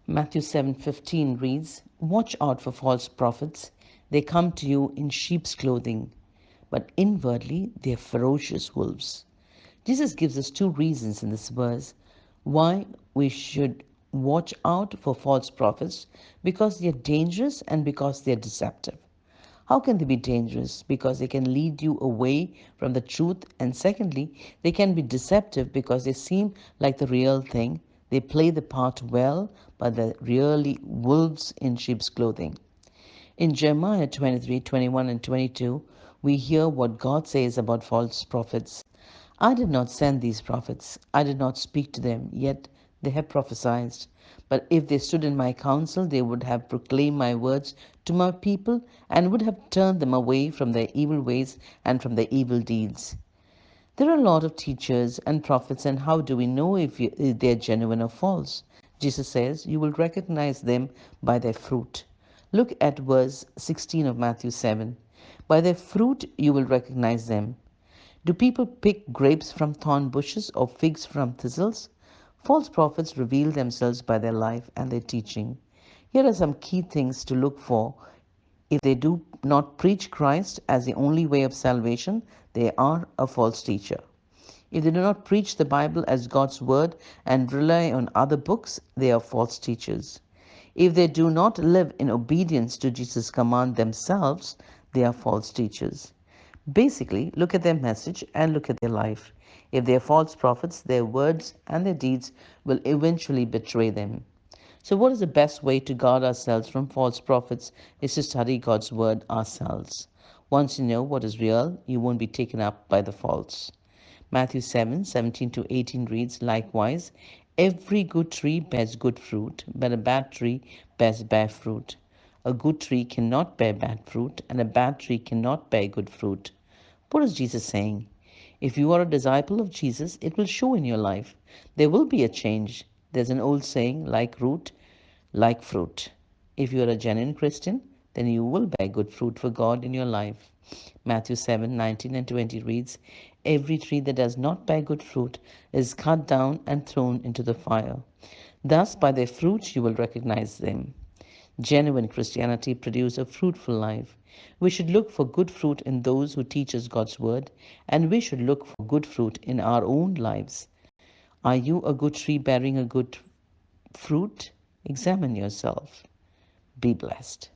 Matthew 7:15 reads, "Watch out for false prophets. They come to you in sheep's clothing, but inwardly they are ferocious wolves." Jesus gives us two reasons in this verse why we should watch out for false prophets: because they are dangerous and because they are deceptive. How can they be dangerous? Because they can lead you away from the truth. And secondly, they can be deceptive because they seem like the real thing. They play the part well, but they're really wolves in sheep's clothing. In Jeremiah 23:21 and 22, we hear what God says about false prophets. "I did not send these prophets, I did not speak to them, yet they have prophesied. But if they stood in my counsel, they would have proclaimed my words to my people and would have turned them away from their evil ways and from their evil deeds." There are a lot of teachers and prophets, and how do we know if they're genuine or false? Jesus says, "You will recognize them by their fruit." Look at verse 16 of Matthew 7. "By their fruit you will recognize them. Do people pick grapes from thorn bushes or figs from thistles?" False prophets reveal themselves by their life and their teaching. Here are some key things to look for. If they do not preach Christ as the only way of salvation, they are a false teacher. If they do not preach the Bible as God's word and rely on other books, they are false teachers. If they do not live in obedience to Jesus' command themselves, they are false teachers. Basically, look at their message and look at their life. If they are false prophets, their words and their deeds will eventually betray them. So, what is the best way to guard ourselves from false prophets is to study God's word ourselves. Once you know what is real, you won't be taken up by the false. Matthew 7:17 to 18 reads, "Likewise, every good tree bears good fruit, but a bad tree bears bad fruit. A good tree cannot bear bad fruit, and a bad tree cannot bear good fruit." What is Jesus saying? If you are a disciple of Jesus, it will show in your life. There will be a change. There's an old saying, like root, like fruit. If you are a genuine Christian, then you will bear good fruit for God in your life. Matthew 7:19 and 20 reads, "Every tree that does not bear good fruit is cut down and thrown into the fire. Thus by their fruits you will recognize them." Genuine Christianity produces a fruitful life. We should look for good fruit in those who teach us God's word, and we should look for good fruit in our own lives. Are you a good tree bearing a good fruit? Examine yourself. Be blessed.